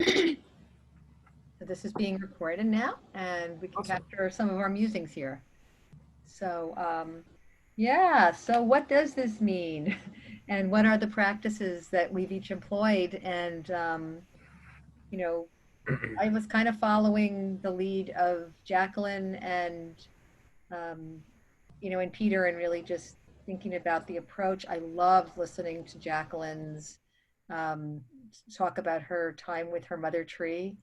So this is being recorded now, and we can Awesome. capture some of our musings here. So, yeah, so what does this mean? And what are the practices that we've each employed? And, you know, I was kind of following the lead of Jacqueline and, um, and Peter, and really just thinking about the approach. I loved listening to Jacqueline's um, talk about her time with her mother tree.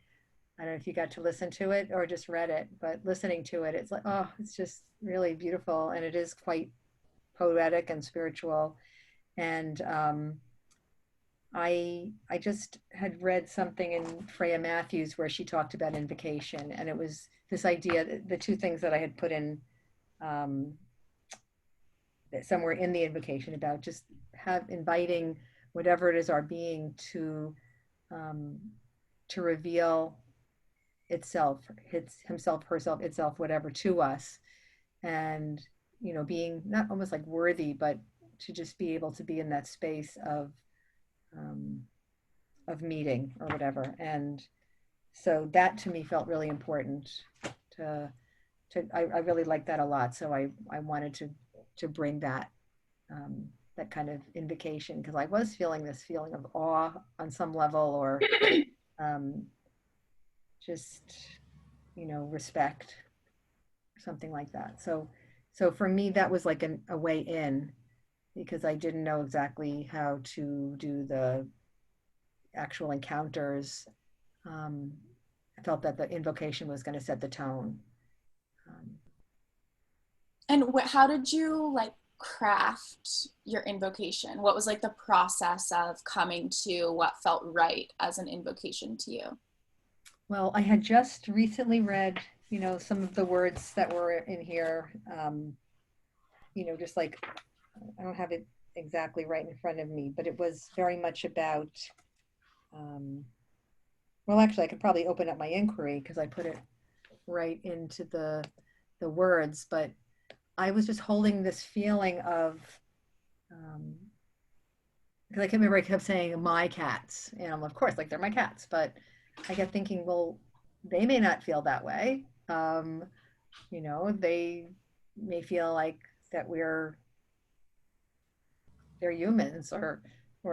I don't know if you got to listen to it or just read it, but listening to it, it's like, oh, it's just really beautiful. And it is quite poetic and spiritual. And I just had read something in Freya Matthews where she talked about invocation. And it was this idea, the two things that I had put in um, somewhere in the invocation about just have inviting whatever it is our being um, to reveal itself, its himself, herself, itself, whatever to us, and being not almost like worthy, but to just be able to be in that space um, of meeting or whatever. And so that to me felt really important. To I really like that a lot. So I wanted to bring that kind of invocation because I was feeling this feeling of awe on some level or um, just respect, something like that. So for me, that was like a way in because I didn't know exactly how to do the actual encounters. Um, I felt that the invocation was going to set the tone. Um, And how did you like craft your invocation? What was like the process of coming to what felt right as an invocation to you? well, I had just recently read, some of the words that were in here. Just like I don't have it exactly right in front of me, but it was very much about um, well, actually, I could probably open up my inquiry because I put it right into the words, but I was just holding this feeling of um, because I can remember I kept saying my cats, and of course, like they're my cats, but I kept thinking, well, they may not feel that way. They may feel like that they're humans or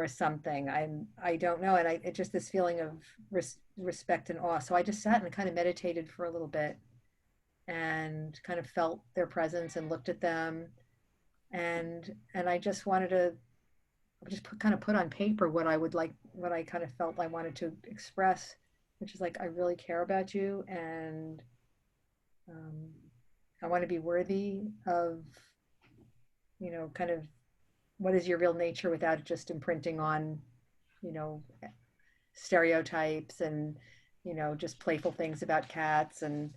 something. I don't know, and it just this feeling of respect and awe. So I just sat and kind of meditated for a little bit and kind of felt their presence and looked at them and I just wanted to just kind of put on paper what I would like, what I kind of felt I wanted to express, which is like I really care about you and um, I want to be worthy of kind of what is your real nature without it just imprinting on you know stereotypes and just playful things about cats and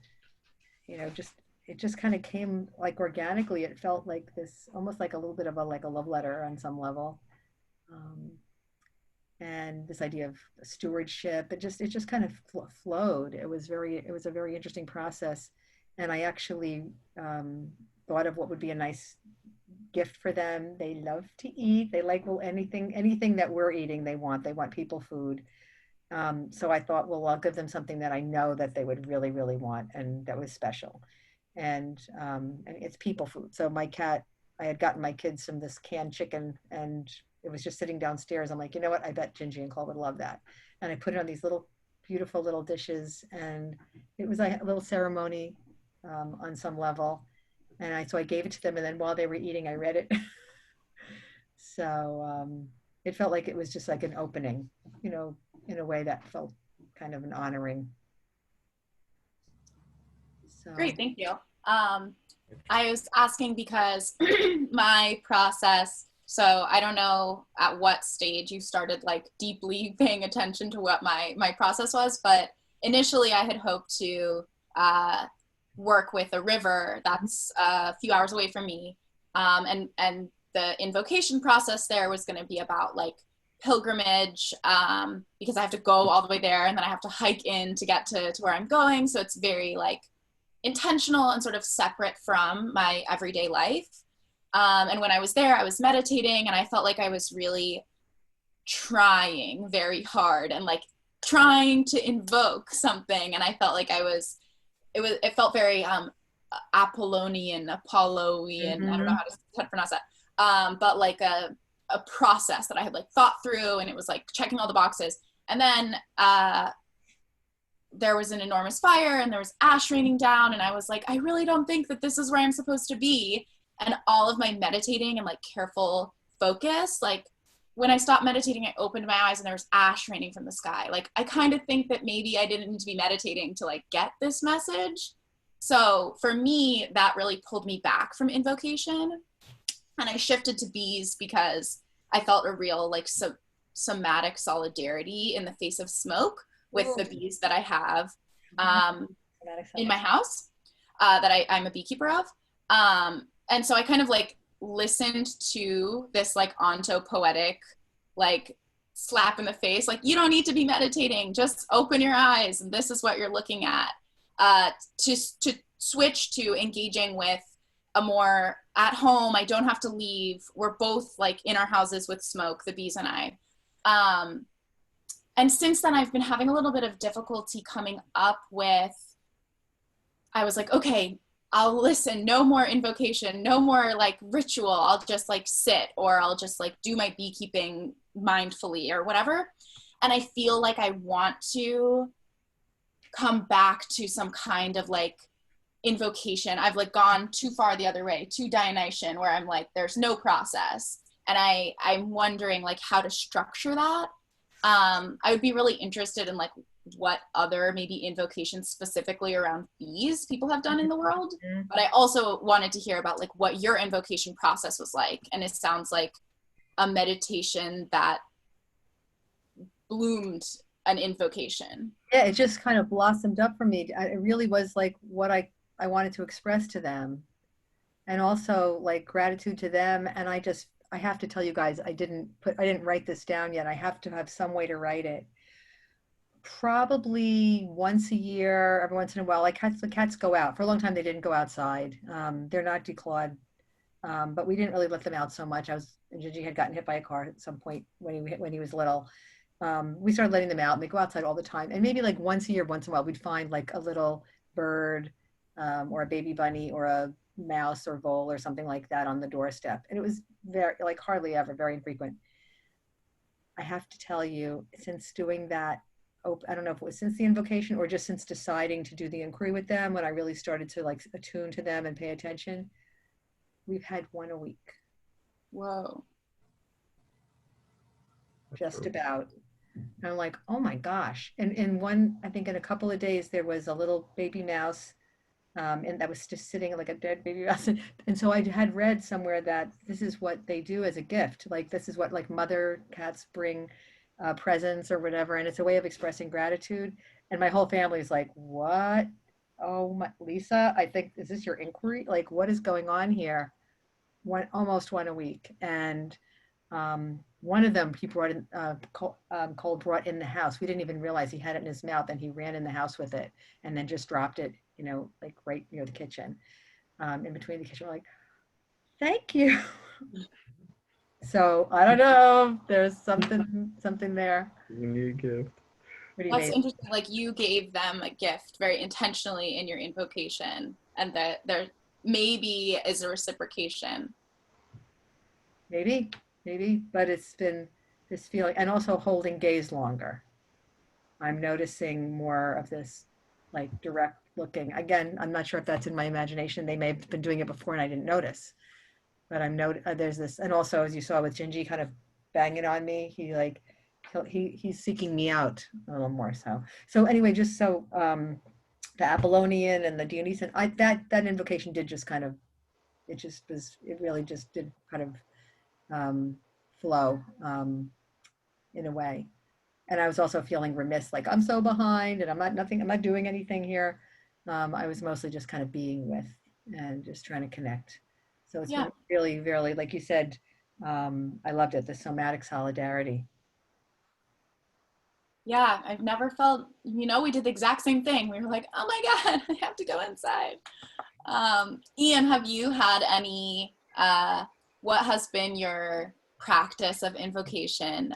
just it just kind of came like organically. It felt like this almost like a little bit of a love letter on some level. Um, and this idea of stewardship, it just kind of flowed. It was a very interesting process. And I actually thought of what would be a nice gift for them. They love to eat. They like, well, anything that we're eating, they want people food. So I thought, well, I'll give them something that I know that they would really, really want and that was special. And it's people food. So I had gotten my kids some this canned chicken and it was just sitting downstairs. I'm like, you know what? I bet Gingy and Cole would love that. And I put it on these little, beautiful little dishes. And it was a little ceremony on some level. So I gave it to them. And then while they were eating, I read it. So it felt like it was just like an opening, you know, in a way that felt kind of an honoring. Great, So, thank you. I was asking because my process, so I don't know at what stage you started like deeply paying attention to what my process was, but initially I had hoped to uh, work with a river that's a few hours away from me. And the invocation process there was going to be about like pilgrimage because I have to go all the way there and then I have to hike in to get to where I'm going. So it's very like intentional and sort of separate from my everyday life. And when I was there, I was meditating and I felt like I was really trying very hard and like trying to invoke something, and I felt like it felt very Apollonian, Apolloian. I don't know Mm-hmm. how to pronounce that. But like a process that I had like thought through, and it was like checking all the boxes. And then there was an enormous fire, and there was ash raining down, and I was like, I really don't think that this is where I'm supposed to be. And all of my meditating and like careful focus, like when I stopped meditating, I opened my eyes and there was ash raining from the sky. Like I kind of think that maybe I didn't need to be meditating to like get this message. So for me, that really pulled me back from invocation. And I shifted to bees because I felt a real like somatic solidarity in the face of smoke with Ooh. the bees that I have Mhm. in my house that I'm a beekeeper of. And so I kind of like listened to this like onto poetic like slap in the face, like you don't need to be meditating, just open your eyes and this is what you're looking at, to switch to engaging with a more at home, I don't have to leave, we're both like in our houses with smoke, the bees and I. And since then I've been having a little bit of difficulty coming up with, I was like, okay, I'll listen, no more invocation, no more like ritual, I'll just like sit, or I'll just like do my beekeeping mindfully or whatever. And I feel like I want to come back to some kind of like invocation. I've like gone too far the other way, to Dionysian, where I'm like, there's no process. And I'm wondering like how to structure that. I would be really interested in like what other maybe invocations specifically around bees people have done in the world. Mhm. But I also wanted to hear about like what your invocation process was like. And it sounds like a meditation that bloomed an invocation. Yeah, it just kind of blossomed up for me. It really was like what I wanted to express to them, and also like gratitude to them. And I have to tell you guys, I didn't write this down yet. I have to have some way to write it. Probably once a year, every once in a while, like the cats go out. For a long time, they didn't go outside. They're not declawed, but we didn't really let them out so much. Gigi had gotten hit by a car at some point when he was little. We started letting them out, and they go outside all the time. And maybe like once a year, once in a while, we'd find like a little bird, or a baby bunny or a mouse or vole or something like that on the doorstep. And it was very, like hardly ever, very infrequent. I have to tell you, since doing that, I don't know if it was since the invocation or just since deciding to do the inquiry with them, when I really started to like attune to them and pay attention, we've had one a week, Whoa. just about. And I'm like, oh my gosh. And in one, I think in a couple of days, there was a little baby mouse, and that was just sitting like a dead baby mouse. And so I had read somewhere that this is what they do as a gift. Like this is what like mother cats bring, presents or whatever. And it's a way of expressing gratitude. And my whole family is like, what? Oh my, Lisa, I think, is this your inquiry? Like, what is going on here? Almost one a week. And one of them he brought in, Cole brought in the house. We didn't even realize he had it in his mouth, and he ran in the house with it and then just dropped it, like right near the kitchen, in between the kitchen. We're like, thank you. So I don't know. There's something there. Unique gift. Pretty That's amazing. interesting. Like you gave them a gift very intentionally in your invocation, and that there maybe is a reciprocation. Maybe, maybe, but it's been this feeling, and also holding gaze longer. I'm noticing more of this like direct looking. Again, I'm not sure if that's in my imagination. They may have been doing it before and I didn't notice. But there's this, and also as you saw with Gingy kind of banging on me, he's seeking me out a little more. So anyway, just so the Apollonian and the Dionysian, that invocation did just kind of, it really just did kind of flow, in a way. And I was also feeling remiss, like I'm so behind and I'm not doing anything here. I was mostly just kind of being with and just trying to connect. So it's Yeah. been really, really, like you said, I loved it, the somatic solidarity. Yeah, I've never felt, we did the exact same thing. We were like, oh my God, I have to go inside. Ian, have you had any, what has been your practice of invocation?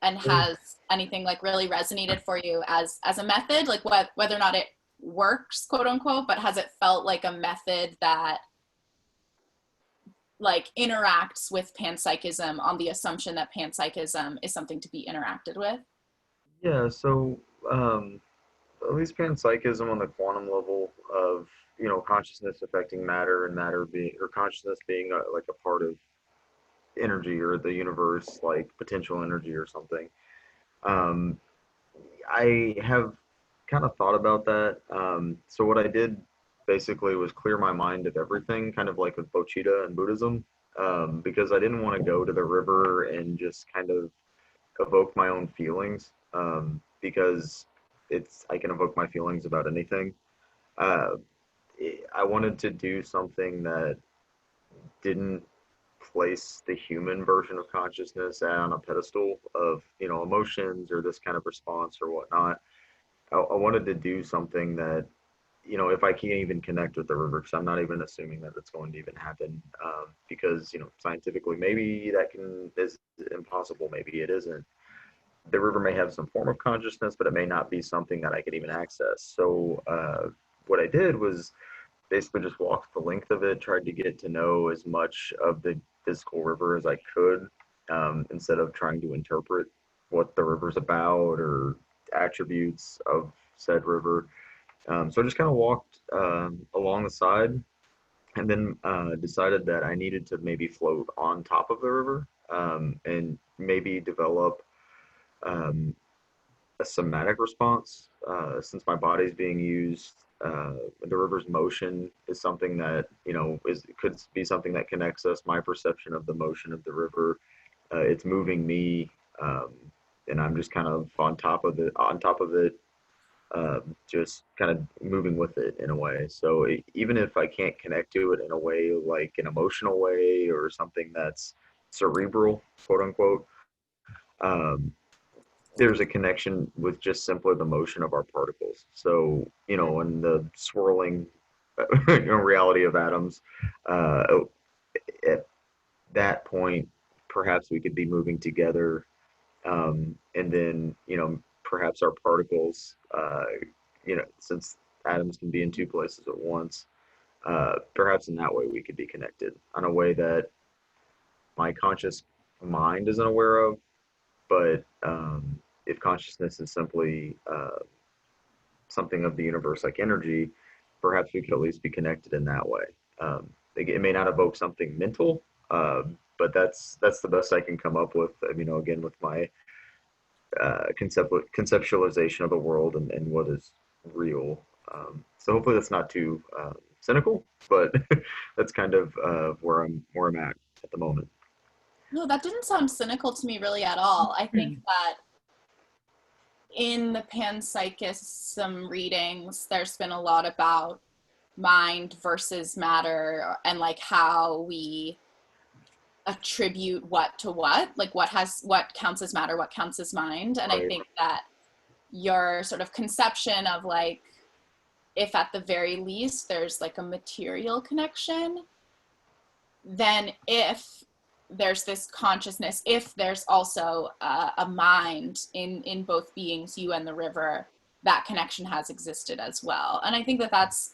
And has anything like really resonated for you as a method, like whether or not it works, quote unquote, but has it felt like a method that like interacts with panpsychism on the assumption that panpsychism is something to be interacted with? Yeah, so um, at least panpsychism on the quantum level of, consciousness affecting matter and matter being, or consciousness being like a part of energy or the universe, like potential energy or something. Um, I have kind of thought about that. So what I did basically was clear my mind of everything, kind of like with Bodhicitta and Buddhism, because I didn't want to go to the river and just kind of evoke my own feelings, because I can evoke my feelings about anything. Uh, I wanted to do something that didn't place the human version of consciousness on a pedestal of emotions or this kind of response or whatnot. I wanted to do something that, if I can't even connect with the river, because I'm not even assuming that it's going to even happen, because scientifically maybe that can is impossible, maybe it isn't. The river may have some form of consciousness, but it may not be something that I could even access. So what I did was basically just walked the length of it, tried to get to know as much of the physical river as I could, instead of trying to interpret what the river's about or attributes of said river. So I just kind of walked along the side and then decided that I needed to maybe float on top of the river, and maybe develop um, a somatic response, since my body's being used. The river's motion is something that is could be something that connects us. My perception of the motion of the river, it's moving me, um, and I'm just kind of on top of it, just kind of moving with it in a way. So even if I can't connect to it in a way like an emotional way or something that's cerebral, quote unquote, um, there's a connection with just simply the motion of our particles. So, in the swirling reality of atoms, uh, at that point, perhaps we could be moving together, and then, perhaps our particles, since atoms can be in two places at once, perhaps in that way we could be connected on a way that my conscious mind isn't aware of. But if consciousness is simply something of the universe like energy, perhaps we could at least be connected in that way. It may not evoke something mental, but that's the best I can come up with. Again, with my conceptualization of the world and what is real. So hopefully that's not too cynical, but that's kind of where I'm at the moment. No, that didn't sound cynical to me really at all. I think that in the panpsychism readings, there's been a lot about mind versus matter and like how we attribute what to what, like what counts as matter, what counts as mind. And I Right. think that your sort of conception of like, if at the very least there's like a material connection, then if there's this consciousness, if there's also a mind in both beings, you and the river, that connection has existed as well. And I think that that's,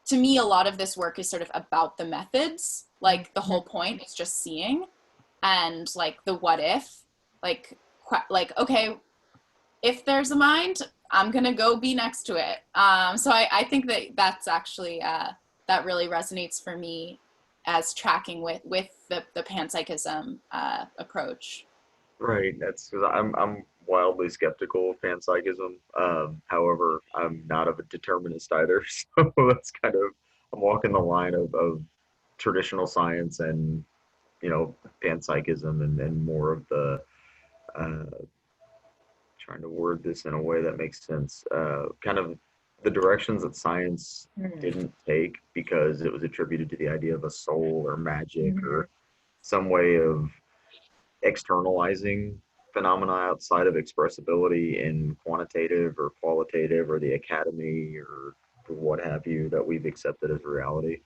to me, a lot of this work is sort of about the methods. Like the whole point is just seeing, and like the what if, like like okay, if there's a mind, I'm gonna go be next to it. So I think that that's actually that really resonates for me as tracking with the panpsychism approach. Right. That's because I'm wildly skeptical of panpsychism. However, I'm not of a determinist either. So that's kind of I'm walking the line of traditional science and panpsychism and more of the uh, trying to word this in a way that makes sense. Kind of the directions that science didn't take because it was attributed to the idea of a soul or magic Mhm. or some way of externalizing phenomena outside of expressibility in quantitative or qualitative or the academy or what have you that we've accepted as reality.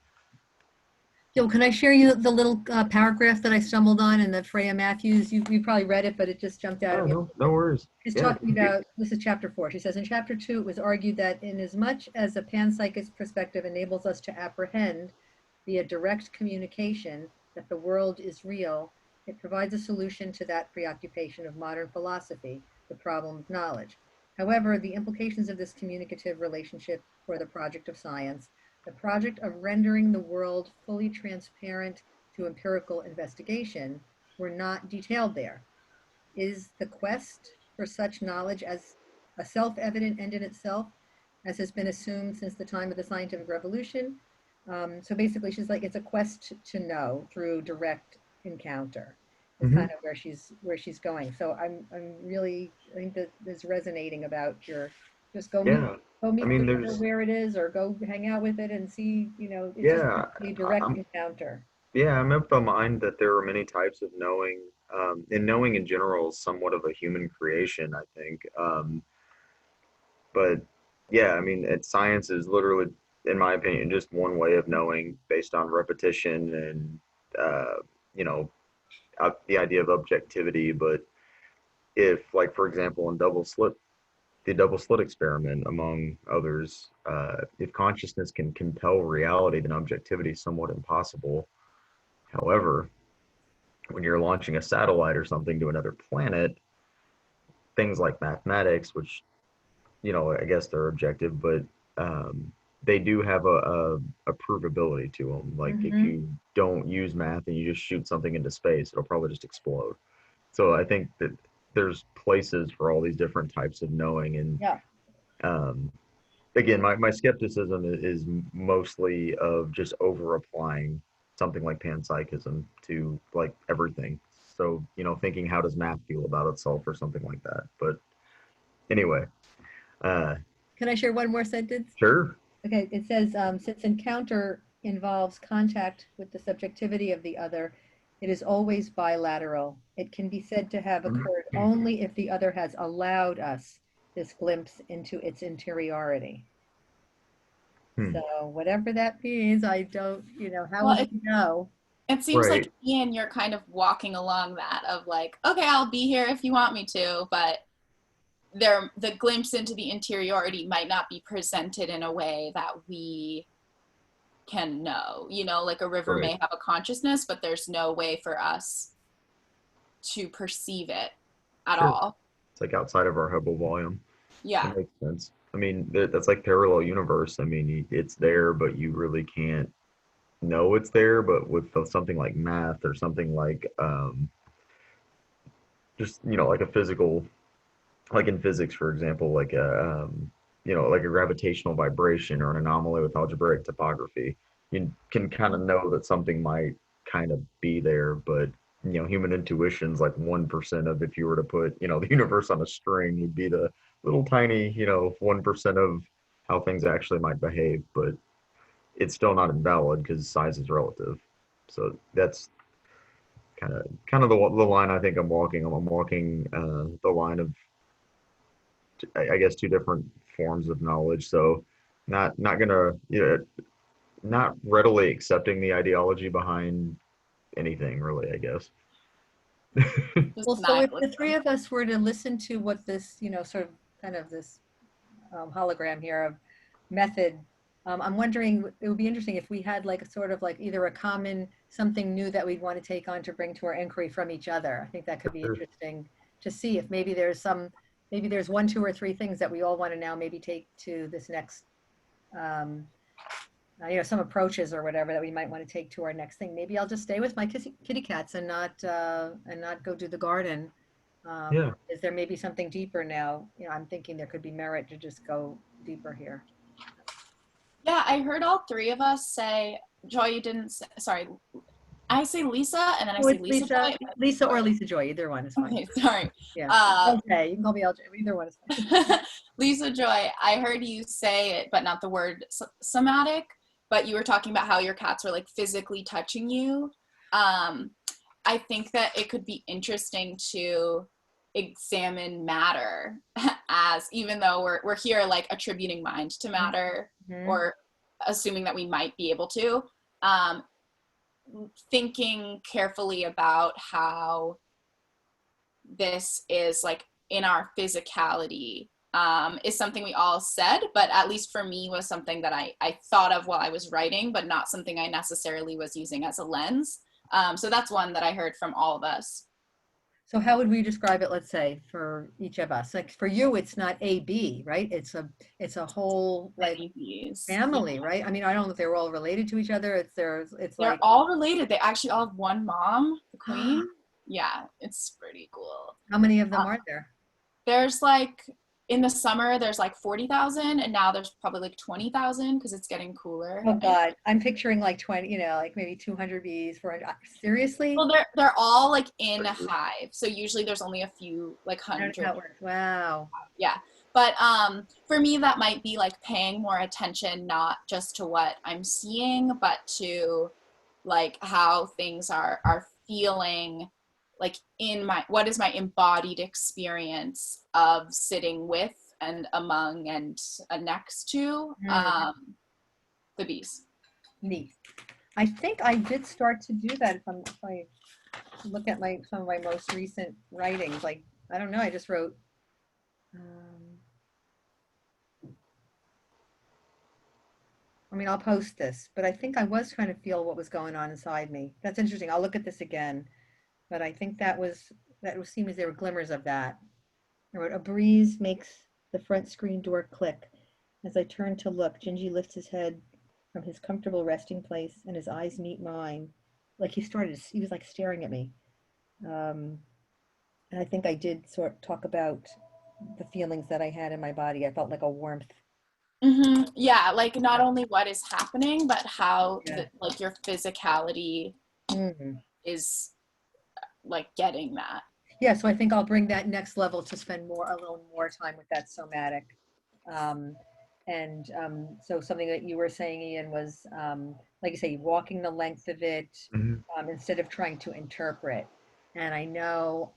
Gil, can I share you the little paragraph that I stumbled on in the Freya Matthews? You probably read it, but it just jumped out Oh, at me. no worries. She's Yeah, talking about, this is chapter 4. She says, in chapter 2, it was argued that inasmuch as a panpsychist perspective enables us to apprehend via direct communication that the world is real, it provides a solution to that preoccupation of modern philosophy, the problem of knowledge. However, the implications of this communicative relationship for the project of science, the project of rendering the world fully transparent to empirical investigation, were not detailed there. Is the quest for such knowledge as a self-evident end in itself, as has been assumed since the time of the scientific revolution? So basically, she's like, it's a quest to know through direct encounter. Is hmm kind of where she's going. So I'm really, I think that is resonating about your just yeah. go I meet the mean, critter there's where it is, or go hang out with it and see. It's just yeah. a I, direct I'm encounter. Yeah, I'm of the mind that there are many types of knowing, and knowing in general is somewhat of a human creation, I think. But yeah, I mean, science is literally, in my opinion, just one way of knowing based on repetition and, uh, you know, the idea of objectivity. But if, like, for example, in the double slit experiment, among others, if consciousness can compel reality, then objectivity is somewhat impossible. However, when you're launching a satellite or something to another planet, things like mathematics, which, I guess they're objective, but they do have a provability to them. Like if Mm-hmm. you don't use math and you just shoot something into space, it'll probably just explode. So I think that there's places for all these different types of knowing. And Yeah. um, again, my skepticism is mostly of just over applying something like panpsychism to like everything. So, thinking how does math feel about itself or something like that. But anyway, uh, Can I share one more sentence? sure. Okay, it says, since encounter involves contact with the subjectivity of the other, it is always bilateral. It can be said to have occurred only if the other has allowed us this glimpse into its interiority. Hmm. So whatever that means, I don't, how Well, would we know? it seems like Right. Ian, you're kind of walking along that of like, okay, I'll be here if you want me to, but the glimpse into the interiority might not be presented in a way that we can know. Like a river Right. may have a consciousness, but there's no way for us to perceive it at Sure. all. It's like outside of our Hubble volume. Yeah. That makes sense. I mean, that's like parallel universe. I mean, it's there, but you really can't know it's there. But with something like math or something like just like a physical, like in physics, for example, like like a gravitational vibration or an anomaly with algebraic topography, you can kind of know that something might kind of be there. But human intuition's like 1% of, if you were to put the universe on a string, you'd be the little tiny 1% of how things actually might behave. But it's still not invalid because size is relative. So that's kind of the line I think I'm walking. I'm walking the line of, I guess, two different forms of knowledge. So not gonna, not readily accepting the ideology behind anything really, I guess. Just Well, so if the three nihilism. of us were to listen to what this, sort of kind of this hologram here of method, I'm wondering, it would be interesting if we had like a sort of like either a common something new that we'd want to take on to bring to our inquiry from each other. I think that could be Sure. interesting to see if maybe there's one, two, or three things that we all want to now maybe take to this next, um, some approaches or whatever that we might want to take to our next thing. Maybe I'll just stay with my kitty cats and not go do the garden. Yeah. Is there maybe something deeper now? I'm thinking there could be merit to just go deeper here. Yeah, I heard all three of us say, Joy, you didn't say, sorry, I say Lisa and then I Oh, say it's Lisa Lisa, Joy. Lisa or Lisa Joy. Either one is fine. Okay, sorry. Yeah. Uh, Okay, you can call me LJ. Either one is fine. Lisa Joy, I heard you say it, but not the word somatic, but you were talking about how your cats were like physically touching you. Um, I think that it could be interesting to examine matter as, even though we're here like attributing mind to matter Mhm. or assuming that we might be able to. Um, thinking carefully about how this is like in our physicality is something we all said, but at least for me was something that I thought of while I was writing, but not something I necessarily was using as a lens. So that's one that I heard from all of us. So how would we describe it, let's say, for each of us? Like for you, it's not A, B, right? It's a whole like Many views. Yeah. family, right? I mean, I don't know if they're all related to each other. It's They're like all related. They actually all have one mom, the queen. Yeah, it's pretty cool. how many of them are there? There's like in the summer there's like 40,000 and now there's probably like 20,000 because it's getting cooler. Oh God, I'm picturing like 20, like maybe 200 bees, 400. Seriously? Well, they're all like in a hive. So usually there's only a few like I don't know hundred. how it works. Wow. Yeah. But for me that might be like paying more attention not just to what I'm seeing, but to like how things are feeling like in my what is my embodied experience of sitting with and among and next to Hmm, the bees. neat. I think I did start to do that if I look at some of my most recent writings. Like, I don't know, I just wrote, um, I mean, I'll post this, but I think I was trying to feel what was going on inside me. That's interesting. I'll look at this again, but I think that was seemed as there were glimmers of that. I wrote, a breeze makes the front screen door click. As I turn to look, Gingy lifts his head from his comfortable resting place and his eyes meet mine. Like he was like staring at me. Um, and I think I did sort of talk about the feelings that I had in my body. I felt like a warmth. Yeah, like not only what is happening but how Yeah. like your physicality Mhm. is like getting that. Yeah, so I think I'll bring that next level to spend a little more time with that somatic. Um, and so something that you were saying, Ian, was like you say, walking the length of it Mhm. instead of trying to interpret. And I know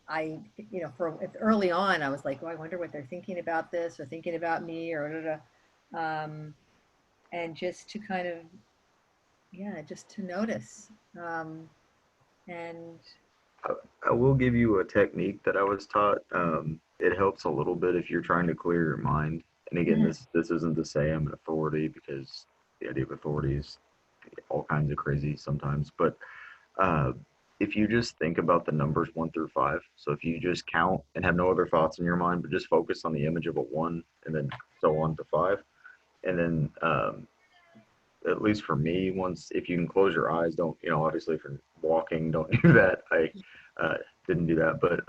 early on, I was like, oh, I wonder what they're thinking about this or thinking about me or da, da, da. And just to kind of, yeah, just to notice. And I, I will give you a technique that I was taught. It helps a little bit if you're trying to clear your mind. And again, mm, this isn't to say I'm an authority because the idea of authority is all kinds of crazy sometimes. But uh, if you just think about the numbers 1 through 5, so if you just count and have no other thoughts in your mind, but just focus on the image of a one and then so on to five, and then at least for me, once if you can close your eyes, don't obviously if you're walking, don't do that. I uh, didn't do that, but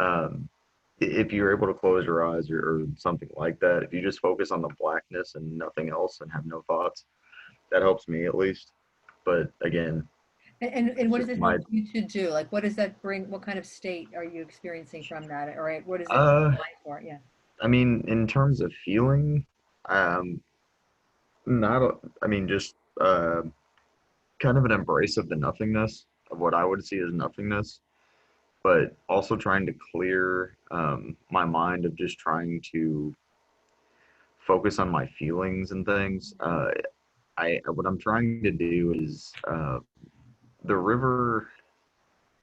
if you're able to close your eyes or something like that, if you just focus on the blackness and nothing else and have no thoughts, that helps me at least. But again, and it's what does just it my help you to do? Like, what does that bring? What kind of state are you experiencing from that? Or what is it uh designed for? Yeah. I mean, in terms of feeling, um, not, I mean, just kind of an embrace of the nothingness of what I would see as nothingness, but also trying to clear my mind of just trying to focus on my feelings and things. What I'm trying to do is the river.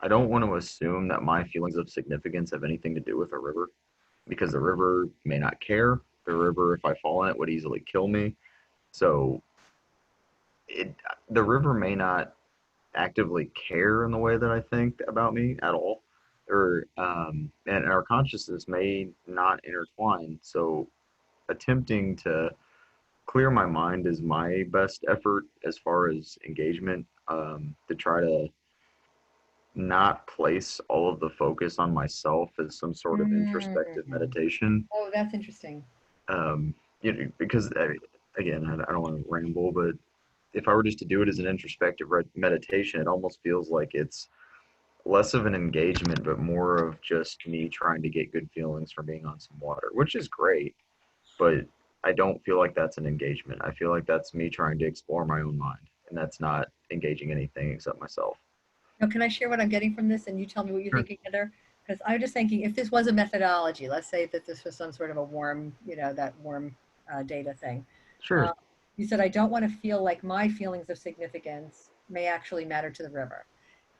I don't want to assume that my feelings of significance have anything to do with a river because the river may not care. The river, if I fall in it, would easily kill me. So it the river may not actively care in the way that I think about me at all, or and our consciousness may not intertwine. So attempting to clear my mind is my best effort as far as engagement. To try to not place all of the focus on myself as some sort of introspective Mm. meditation. Oh, that's interesting. Um, because again, I don't want to ramble, but if I were just to do it as an introspective meditation, it almost feels like it's less of an engagement, but more of just me trying to get good feelings from being on some water, which is great. But I don't feel like that's an engagement. I feel like that's me trying to explore my own mind, and that's not engaging anything except myself. Now, can I share what I'm getting from this and you tell me what you're Sure. thinking, Heather? Because I'm just thinking if this was a methodology, let's say that this was some sort of a that warm data thing. Sure. Uh, you said, I don't want to feel like my feelings of significance may actually matter to the river.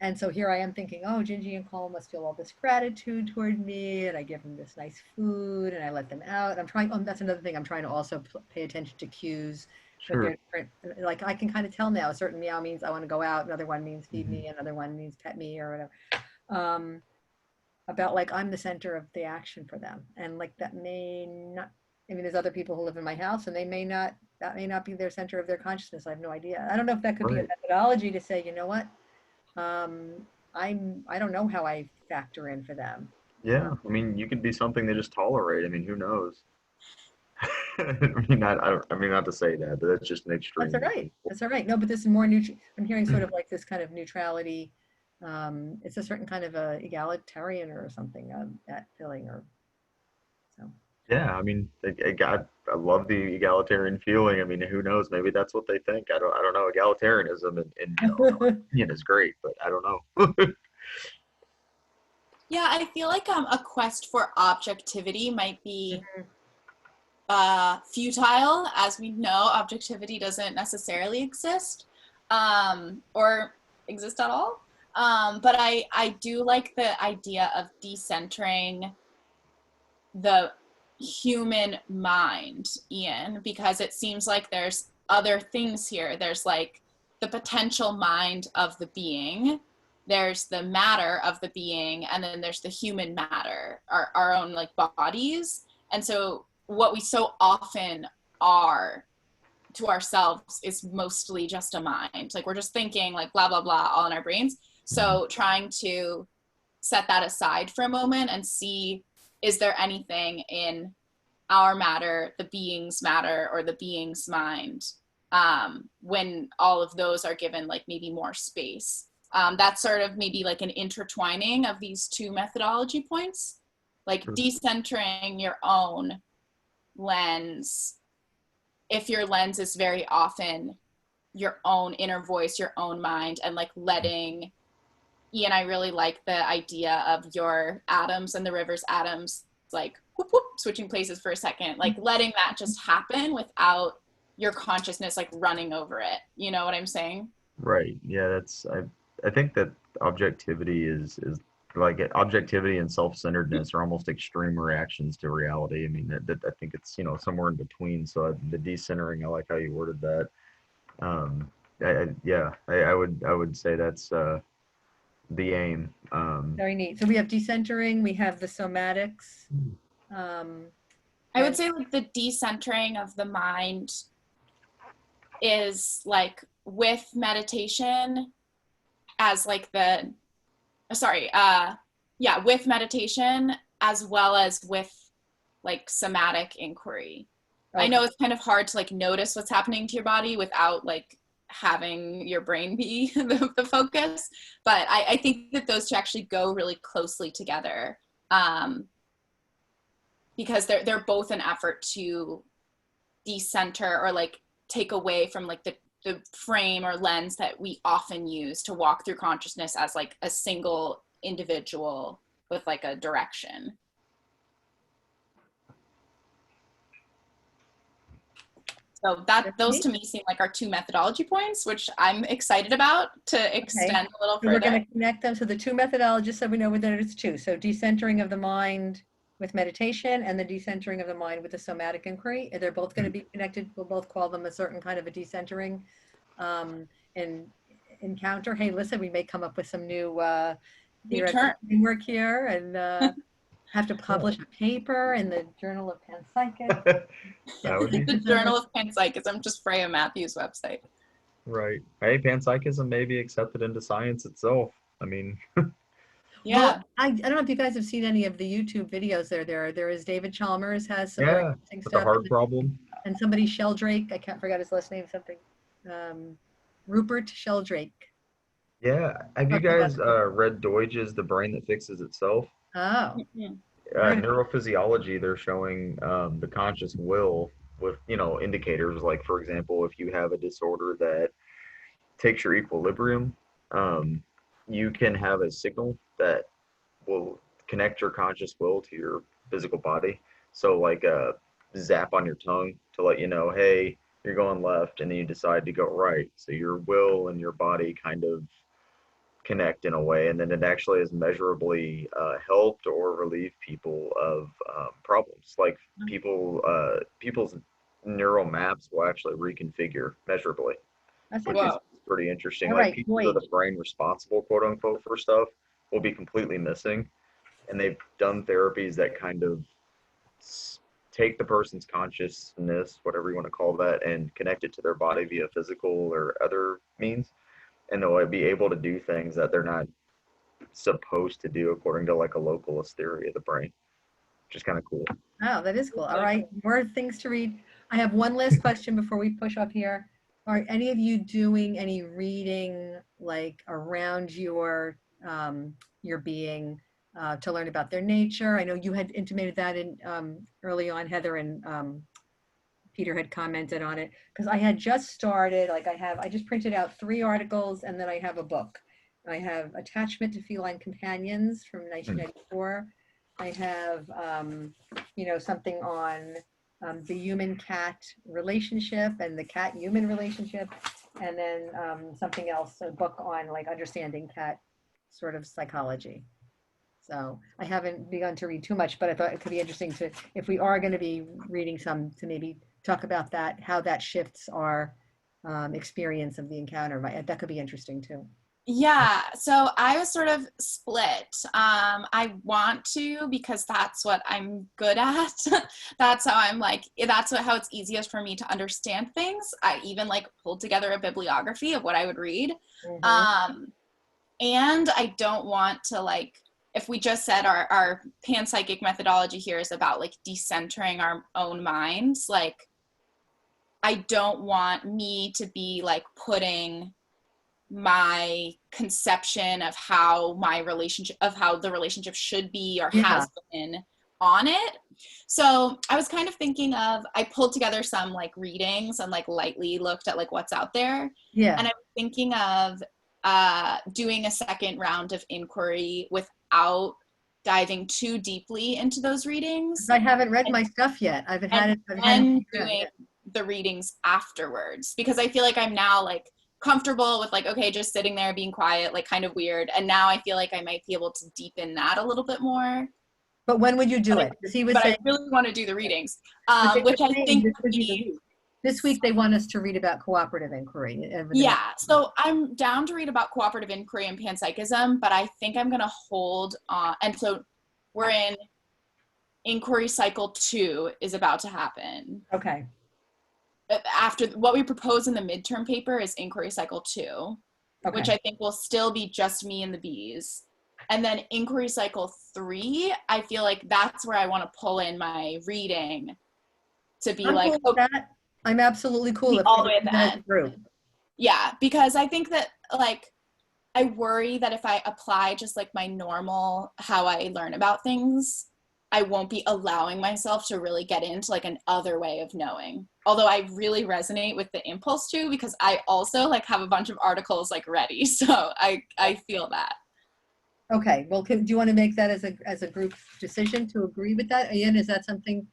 And so here I am thinking, oh, Gingy and Colin must feel all this gratitude toward me, and I give them this nice food, and I let them out. And I'm trying. That's another thing. I'm trying to also pay attention to cues that Sure. they're different. Like I can kind of tell now. A certain meow means I want to go out. Another one means feed Hmm. me. Another one means pet me or whatever. Um, about like I'm the center of the action for them, and like that may not. I mean, there's other people who live in my house, and they may not. That may not be their center of their consciousness. I have no idea. I don't know if that could be a Right. methodology to say, you know what, um, I don't know how I factor in for them. Yeah. I mean, you could be something they just tolerate. I mean, who knows? I mean, not. I mean, not to say that, but that's just an That's extreme all right. example. That's all right. No, but this is more neutral. I'm hearing sort of like this kind of neutrality. It's a certain kind of a egalitarian or something, that feeling or so. Yeah. I mean, I love the egalitarian feeling. I mean, who knows? Maybe that's what they think. I don't know. Egalitarianism in my opinion is great, but I don't know. Yeah, I feel like a quest for objectivity might be Mhm. futile. As we know, objectivity doesn't necessarily exist, or exist at all. But I do like the idea of decentering the human mind, Ian, because it seems like there's other things here. There's like the potential mind of the being, there's the matter of the being, and then there's the human matter, our own like bodies. And so what we so often are to ourselves is mostly just a mind. Like we're just thinking like blah blah blah all in our brains. Mhm. So trying to set that aside for a moment and see, is there anything in our matter, the being's matter, or the being's mind, when all of those are given like maybe more space. That's sort of maybe like an intertwining of these two methodology points, like Sure. decentering your own lens. If your lens is very often your own inner voice, your own mind, and like letting Ian, I really like the idea of your atoms and the river's atoms, like whoop, whoop, switching places for a second, like letting that just happen without your consciousness like running over it. You know what I'm saying? Right. Yeah, I think that objectivity and self-centeredness are almost extreme reactions to reality. I mean, that I think it's, somewhere in between. So the decentering, I like how you worded that. Um, yeah, I would say that's the aim. Very neat. So we have decentering, we have the somatics, um, I would and say like the decentering of the mind is like with meditation as like the sorry yeah, with meditation as well as with like somatic inquiry. I okay. know it's kind of hard to like notice what's happening to your body without like having your brain be the focus, but I think that those two actually go really closely together, um, because they're both an effort to decenter or like take away from like the frame or lens that we often use to walk through consciousness as like a single individual with like a direction. So that Very those neat. to me seem like our two methodology points, which I'm excited about to Okay. extend a little So we're further. going to connect them. So the two methodologies, so we know that it's two. So decentering of the mind with meditation and the decentering of the mind with the somatic inquiry. They're both going to be connected. We'll both call them a certain kind of a decentering, um, and encounter. Hey, listen, we may come up with some new New theoretical term. framework here and have to publish a paper in the Journal of Panpsychics. That Get would be The like Journal of Panpsychism, just Freya Matthews' website. right. Hey, panpsychism may be accepted into science itself. I mean, well, Yeah. I don't know if you guys have seen any of the YouTube videos there is David Chalmers has some very yeah, interesting with the stuff, hard problem. and somebody Sheldrake, I can't forget his last name, something, um, Rupert Sheldrake. Yeah. Have you Talking about guys read Deutsch's The Brain That Fixes Itself? oh, Mhm. very Neurophysiology, they're showing the conscious will with, indicators like, for example, if you have a disorder that takes your equilibrium, um, you can have a signal that will connect your conscious will to your physical body. So, like a zap on your tongue to let you know, hey, you're going left, and then you decide to go right. So your will and your body kind of connect in a way, and then it actually has measurably helped or relieved people of problems. Like people's neural maps will actually reconfigure measurably, That's which is Whoa. interesting. pretty interesting. All Like right, pieces of Boyd. the brain responsible, quote unquote, for stuff will be completely missing, and they've done therapies that kind of take the person's consciousness, whatever you want to call that, and connect it to their body via physical or other means, and they'll be able to do things that they're not supposed to do according to like a localist theory of the brain, which is kind of cool. Oh, that is cool. All right, more things to read. I have one last question before we push off here. Are any of you doing any reading like around your being to learn about their nature? I know you had intimated that in early on, Heather, and Peter had commented on it because I had just started. Like I just printed out 3 articles and then I have a book. I have Attachment to Feline Companions from Hmm. 1994. I have, something on the human-cat relationship and the cat-human relationship, and then something else, a book on like understanding cat sort of psychology. So I haven't begun to read too much, but I thought it could be interesting to, if we are going to be reading some, to maybe talk about that, how that shifts our experience of the encounter. That could be interesting too. Yeah, so I was sort of split. I want to because that's what I'm good at. That's how I'm like, how it's easiest for me to understand things. I even like pulled together a bibliography of what I would read. Mhm. Um, and I don't want to like, if we just said our panpsychic methodology here is about like decentering our own minds, like I don't want me to be like putting my conception of how the relationship should be or Yeah, has been on it. So I was kind of thinking of, I pulled together some like readings and like lightly looked at like what's out there. yeah. And I was thinking of doing a second round of inquiry without diving too deeply into those 'Cause readings, I haven't read and, my stuff yet. and I've had it then figured out. doing Yeah. the readings afterwards, because I feel like I'm now like comfortable with like, okay, just sitting there being quiet, like kind of weird. And now I feel like I might be able to deepen that a little bit more. But when would you do But I, it? Because he was but I saying, really want to do the readings, but they were which I saying think this would would be the be, week. This week they want us to read about cooperative inquiry over the next yeah. So I'm down to read about cooperative inquiry and panpsychism, but I think I'm going to hold on. And so we're in inquiry cycle 2 is about to happen. Okay. After what we propose in the midterm paper is inquiry cycle 2, which Okay. I think will still be just me and the bees. And then inquiry cycle 3, I feel like that's where I want to pull in my reading to be I'm like, cool with okay, that. I'm absolutely cool be if all we the way at do the that as a end. group. Yeah, because I think that like I worry that if I apply just like my normal how I learn about things, I won't be allowing myself to really get into like an other way of knowing. Although I really resonate with the impulse too, because I also like have a bunch of articles like ready. So I feel that. Okay. Well, do you want to make that as a group decision to agree with that? Ian, is that something,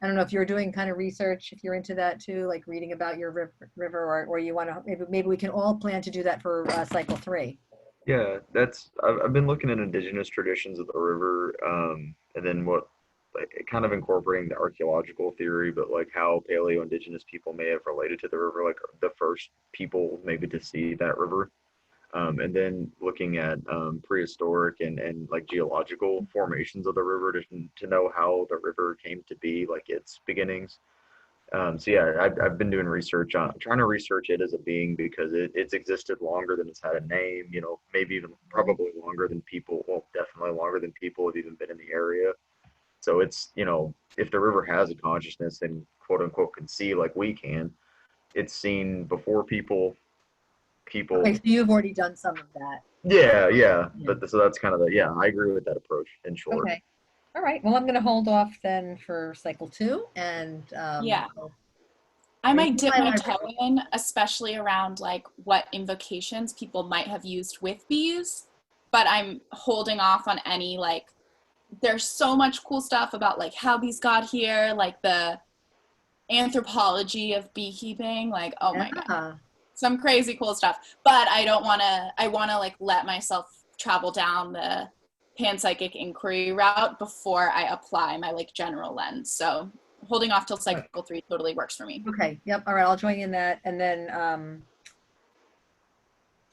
I don't know if you're doing kind of research, if you're into that too, like reading about your river, or you want to, maybe we can all plan to do that for cycle 3. Yeah, I've been looking at indigenous traditions of the river, and then what, like kind of incorporating the archaeological theory, but like how paleo-indigenous people may have related to the river, like the first people maybe to see that river, and then looking at prehistoric and like geological formations of the river to know how the river came to be, like its beginnings. So yeah, I've been doing research on trying to research it as a being because it's existed longer than it's had a name, maybe even probably longer than people, well, definitely longer than people have even been in the area. So it's, if the river has a consciousness and quote unquote can see like we can, it's seen before Okay, people, so you've already done some of that. yeah, yeah. Yeah. But so that's kind of yeah, I agree with that approach in short. Okay. All right. Well, I'm going to hold off then for cycle 2, and Yeah. I'll I read might dip my my library toe book. in, especially around like what invocations people might have used with bees, but I'm holding off on any like, there's so much cool stuff about like how bees got here, like the anthropology of beekeeping, like oh my god, Yeah. some crazy cool stuff. But I don't want to, I want to like let myself travel down the panpsychic inquiry route before I apply my like general lens. So holding off till cycle 3 totally works for me. Okay, yep, all right, I'll join in that. And then,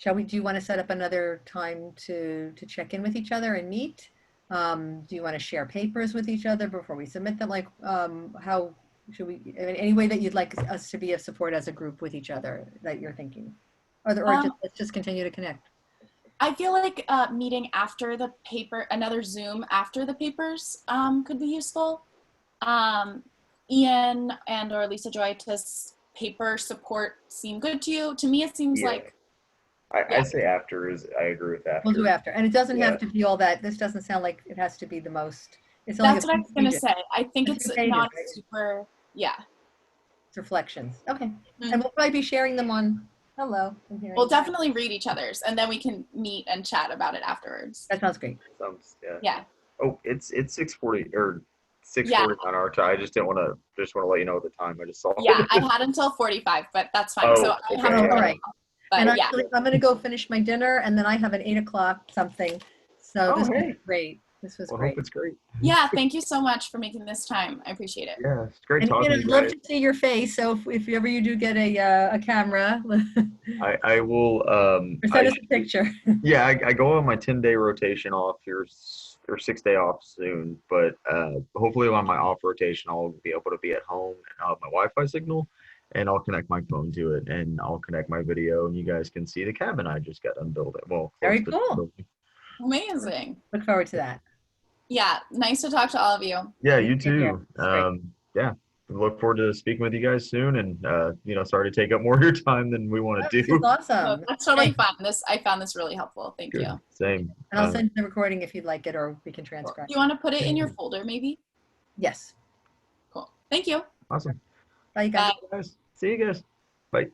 do you want to set up another time to check in with each other and meet? Do you want to share papers with each other before we submit them? Like, how should we, I mean, any way that you'd like us to be of support as a group with each other that you're thinking? Or just, let's just continue to connect. I feel like meeting after the paper, another Zoom after the papers could be useful. Ian and or Lisa Joy, does paper support seem good to you? To me, it seems like. I say after is, I agree with after. We'll do after. And it doesn't have to be all that. This doesn't sound like it has to be the most. It's only That's what I was going to say. I think it's it's pages, not right? super, yeah. It's reflections. Okay. And we'll probably be sharing them on, hello. I'm hearing We'll that. definitely read each other's and then we can meet and chat about it afterwards. That sounds great. Yeah. Oh, it's 6:40 or 6:40 on our time. I just didn't want to let you know at the time. I just saw. Yeah, I had until 45, but that's fine. Oh, so I okay. have to all right. But And yeah. actually, I'm going to go finish my dinner, and then I have an 8 o'clock something. So this was great. This was great. I hope it's great. Yeah, thank you so much for making this time. I appreciate it. Yeah, it's great And talking to I'd you love guys. to see your face. So if ever you do get a camera, I will. or send us a picture. Yeah, I go on my 10-day rotation off here, or 6-day off soon. But hopefully on my off rotation, I'll be able to be at home and I'll have my Wi-Fi signal, and I'll connect my phone to it, and I'll connect my video, and you guys can see the cabin I just got unbuilt. Well, Very cool. Amazing. Look forward to that. Yeah, nice to talk to all of you. Yeah, you too. Yeah, look forward to speaking with you guys soon, and sorry to take up more of your time than we want to This do. is awesome. That's totally fun. I found this really helpful. Thank you. Same. And I'll send you the recording if you'd like it, or we can transcribe. Do you want to put it in your folder, maybe? Yes. Cool. Thank you. Awesome. Bye, guys. Bye. See you guys. Bye.